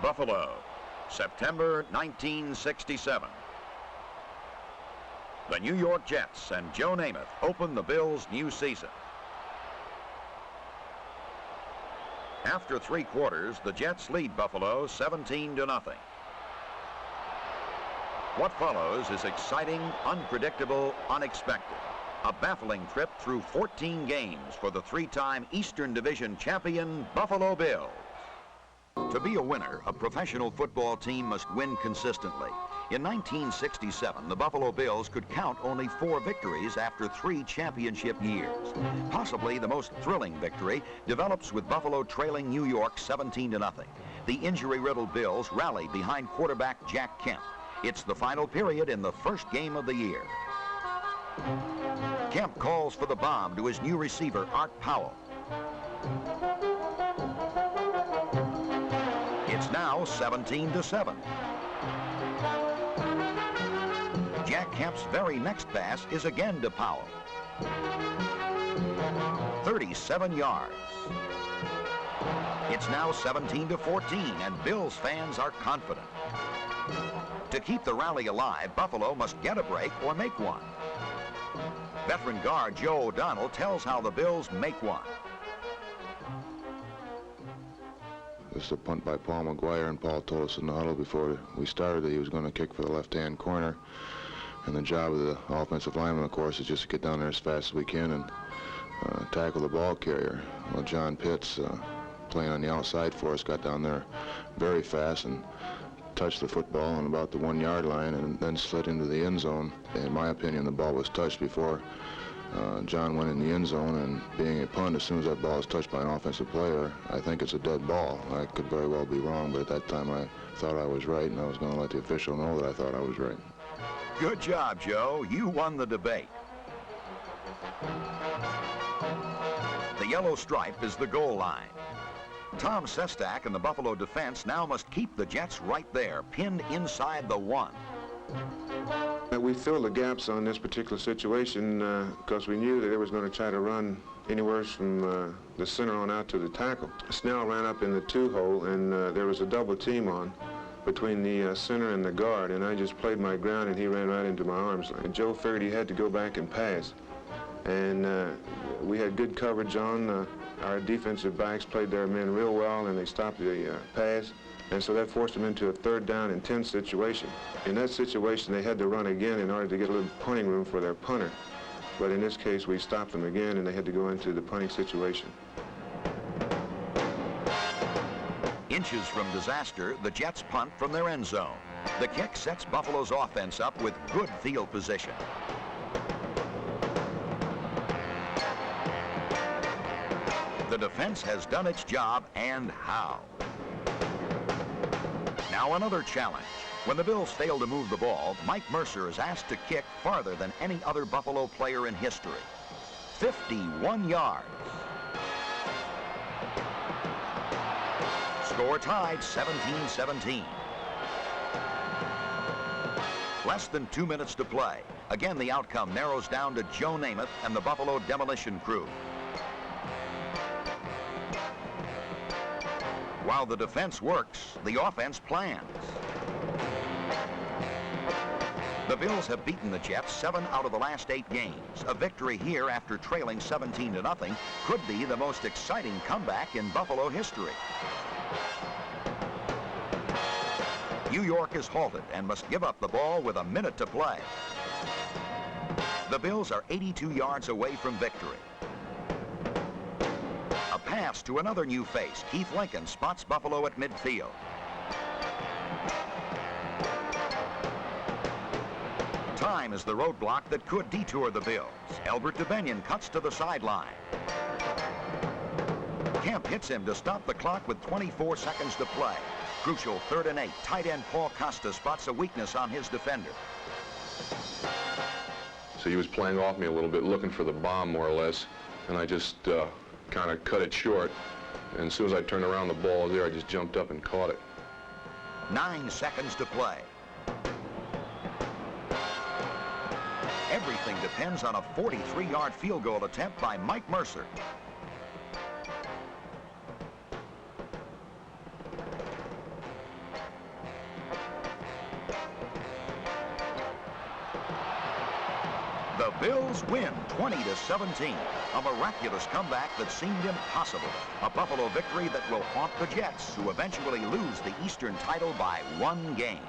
Buffalo, September 1967. The New York Jets and Joe Namath open the Bills' new season. After 3 quarters, the Jets lead Buffalo 17-0. What follows is exciting, unpredictable, unexpected. A baffling trip through 14 games for the 3-time Eastern Division champion Buffalo Bills. To be a winner, a professional football team must win consistently. In 1967, the Buffalo Bills could count only 4 victories after 3 championship years. Possibly the most thrilling victory develops with Buffalo trailing New York 17-0. The injury-riddled Bills rally behind quarterback Jack Kemp. It's the final period in the first game of the year. Kemp calls for the bomb to his new receiver, Art Powell. It's now 17-7. Jack Kemp's very next pass is again to Powell. 37 yards. It's now 17-14, and Bills fans are confident. To keep the rally alive, Buffalo must get a break or make one. Veteran guard Joe O'Donnell tells how the Bills make one. This is a punt by Paul McGuire, and Paul told us in the huddle before we started that he was going to kick for the left-hand corner. And the job of the offensive lineman, of course, is just to get down there as fast as we can and tackle the ball carrier. Well, John Pitts, playing on the outside for us, got down there very fast and touched the football on about the 1-yard line and then slid into the end zone. In my opinion, the ball was touched before John went in the end zone, and being a punt, as soon as that ball is touched by an offensive player, I think it's a dead ball. I could very well be wrong, but at that time I thought I was right, and I was going to let the official know that I thought I was right. Good job, Joe. You won the debate. The yellow stripe is the goal line. Tom Sestak and the Buffalo defense now must keep the Jets right there, pinned inside the 1. We filled the gaps on this particular situation because we knew that they was going to try to run anywhere from the center on out to the tackle. Snell ran up in the 2-hole, and there was a double team on between the center and the guard, and I just played my ground, and he ran right into my arms. And Joe figured he had to go back and pass. And we had good coverage on. Our defensive backs played their men real well, and they stopped the pass. And so that forced them into a 3rd down and 10 situation. In that situation, they had to run again in order to get a little punting room for their punter. But in this case, we stopped them again, and they had to go into the punting situation. Inches from disaster, the Jets punt from their end zone. The kick sets Buffalo's offense up with good field position. The defense has done its job, and how. Now another challenge. When the Bills fail to move the ball, Mike Mercer is asked to kick farther than any other Buffalo player in history. 51 yards. Score tied 17-17. Less than 2 minutes to play. Again, the outcome narrows down to Joe Namath and the Buffalo demolition crew. While the defense works, the offense plans. The Bills have beaten the Jets 7 out of the last 8 games. A victory here after trailing 17-0 could be the most exciting comeback in Buffalo history. New York is halted and must give up the ball with a minute to play. The Bills are 82 yards away from victory. A pass to another new face. Keith Lincoln spots Buffalo at midfield. Time is the roadblock that could detour the Bills. Elbert DeBenion cuts to the sideline. Kemp hits him to stop the clock with 24 seconds to play. Crucial 3rd and 8. Tight end Paul Costa spots a weakness on his defender. So he was playing off me a little bit, looking for the bomb more or less, and I just kind of cut it short. And as soon as I turned around, the ball was there. I just jumped up and caught it. 9 seconds to play. Everything depends on a 43-yard field goal attempt by Mike Mercer. Bills win 20-17. A miraculous comeback that seemed impossible. A Buffalo victory that will haunt the Jets, who eventually lose the Eastern title by 1 game.